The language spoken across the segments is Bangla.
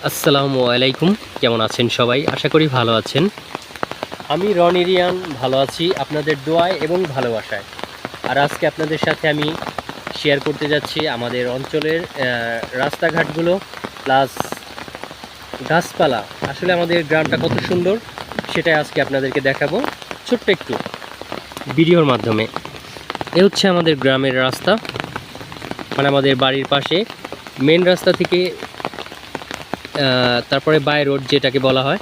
আসসালামু আলাইকুম, কেমন আছেন সবাই? আশা করি ভালো আছেন। আমি রনি রিয়ান ভালো আছি আপনাদের দোয়ায় এবং ভালোবাসায়। আর আজকে আপনাদের সাথে আমি শেয়ার করতে যাচ্ছি আমাদের অঞ্চলের রাস্তাঘাটগুলো প্লাস গাছপালা। আসলে আমাদের গ্রামটা কত সুন্দর সেটাই আজকে আপনাদেরকে দেখাবো ছোট্ট একটু ভিডিওর মাধ্যমে। এ হচ্ছে আমাদের গ্রামের রাস্তা, মানে আমাদের বাড়ির পাশে মেন রাস্তা থেকে তারপরে বাই রোড যেটাকে বলা হয়,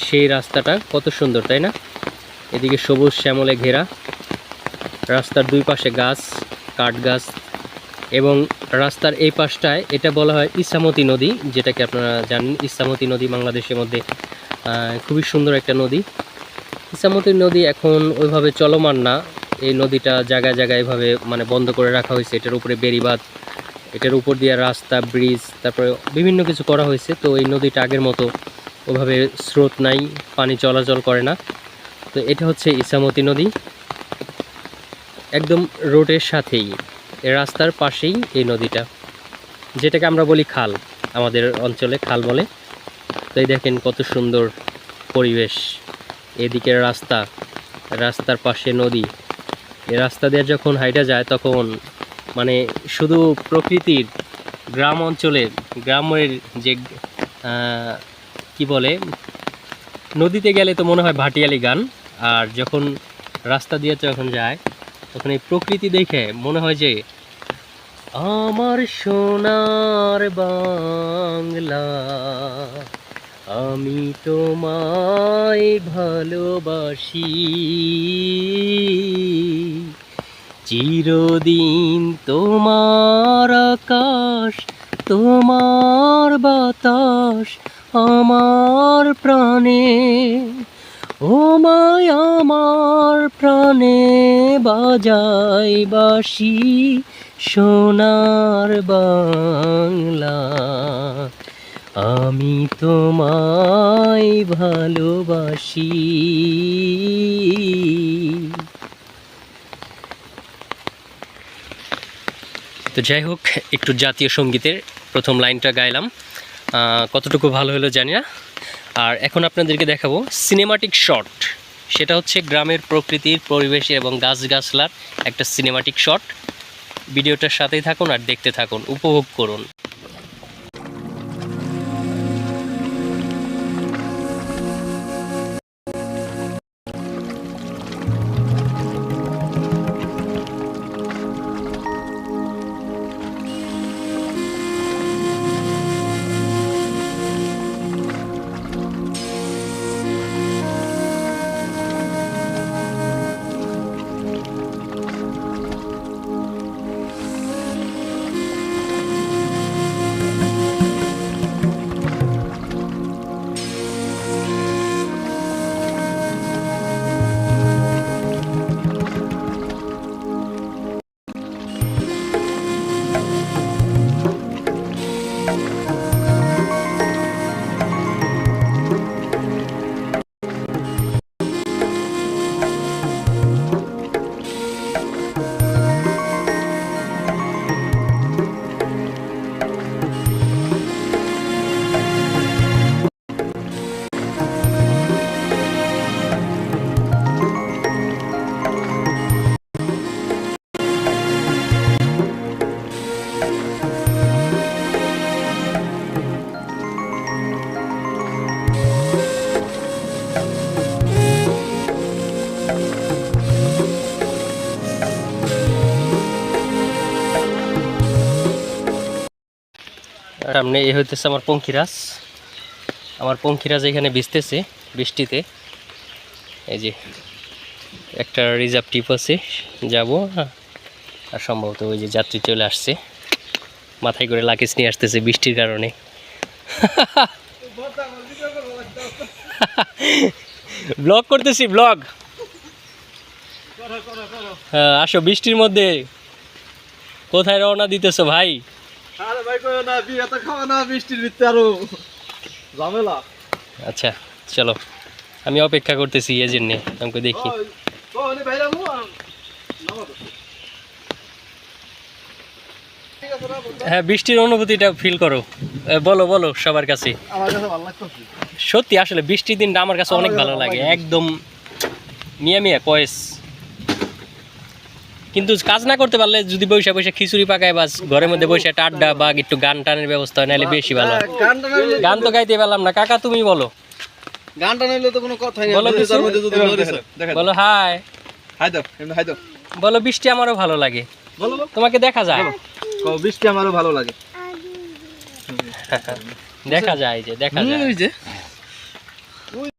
সেই রাস্তাটা কত সুন্দর, তাই না? এদিকে সবুজ শ্যামলে ঘেরা, রাস্তার দুই পাশে গাছ, কাঠ গাছ, এবং রাস্তার এই পাশটায় এটা বলা হয় ইছামতি নদী, যেটাকে আপনারা জানেন। ইছামতি নদী বাংলাদেশের মধ্যে খুবই সুন্দর একটা নদী। ইছামতি নদী এখন ওইভাবে চলমান না। এই নদীটা জায়গায় জায়গায় এভাবে মানে বন্ধ করে রাখা হয়েছে। এটার উপরে বেড়িবাঁধ, এটার উপর দিয়ে রাস্তা, ব্রিজ, তারপরে বিভিন্ন কিছু করা হয়েছে। তো এই নদীটা আগের মতো ওভাবে স্রোত নাই, পানি চলাচল করে না। তো এটা হচ্ছে ইছামতি নদী, একদম রোডের সাথেই, রাস্তার পাশেই এই নদীটা, যেটাকে আমরা বলি খাল, আমাদের অঞ্চলে খাল বলে। তো এই দেখেন কত সুন্দর পরিবেশ, এদিকে রাস্তা, রাস্তার পাশে নদী। এই রাস্তা দিয়ে যখন হাইটা যায় তখন মানে শুধু প্রকৃতির, গ্রাম অঞ্চলের, গ্রামের যে কি বলে, নদীতে গেলে তো মনে হয় ভাটিয়ালি গান, আর যখন রাস্তা দিয়ে যখন যায় তখন এই প্রকৃতি দেখে মনে হয় যে আমার সোনার বাংলা, আমি তোমায় ভালোবাসি, চিরদিন তোমার আকাশ, তোমার বাতাস আমার প্রাণে, ও মায় আমার প্রাণে বাজাই বাঁশি, সোনার বাংলা, আমি তোমায় ভালোবাসি। তো যাই হোক, একটু জাতীয় সঙ্গীতের প্রথম লাইনটা গাইলাম, কতটুকু ভালো হলো জানি না। আর এখন আপনাদেরকে দেখাবো সিনেমাটিক শট, সেটা হচ্ছে গ্রামের প্রকৃতির, পরিবেশের এবং গাছগাছলার একটা সিনেমাটিক শট। ভিডিওটার সাথেই থাকুন আর দেখতে থাকুন, উপভোগ করুন। সামনে এ হইতেছে আমার পঙ্খিরাজ, আমার পঙ্খিরাজ এখানে ভিজতেছে বৃষ্টিতে। এই যে একটা রিজার্ভ টিপ আছে, যাবো। আর সম্ভবত ওই যে যাত্রী চলে আসছে, মাথায় করে লাগেজ নিয়ে আসতেছে বৃষ্টির কারণে। ব্লগ করতেছি, ব্লগ। হ্যাঁ আসো, বৃষ্টির মধ্যে কোথায় রওনা দিতেছো ভাই? আরে ভাই কই না, বিয়ে তো খাওয়া না, বৃষ্টির ভিতরে আরো ঝামেলা। আচ্ছা চলো, আমি অপেক্ষা করতেছি এই জন্যে, আমাকে দেখি। হ্যাঁ, বৃষ্টির অনুভূতিটা ফিল করো। বলো বলো সবার কাছে। আমার কাছে ভালো লাগতেছে। সত্যি আসলে বৃষ্টির দিনটা আমার কাছে অনেক ভালো লাগে, একদম মিয়া মিয়া কয়েস। কিন্তু কাজ না করতে পারলে যদি বসে বসে খিচুড়ি পাকায় বা ঘরের মধ্যে বসে একটা আড্ডা বা একটু গান টানের ব্যবস্থা হয়, নাহলে বেশি ভালো। গান তো গাইতে পারলাম না, কাকা তুমি বলো। গানটা নিলে তো কোনো কথাই নেই। বলো কিছু। তার মধ্যে যদি লরিস বলো হাই। হাই দাও, এমনি হাই দাও। বলো বৃষ্টি আমারও ভালো লাগে, বলো তোমাকে দেখা যায়। বৃষ্টি আমারও ভালো লাগে। দেখা যায়, যে দেখা যায়। ওই যে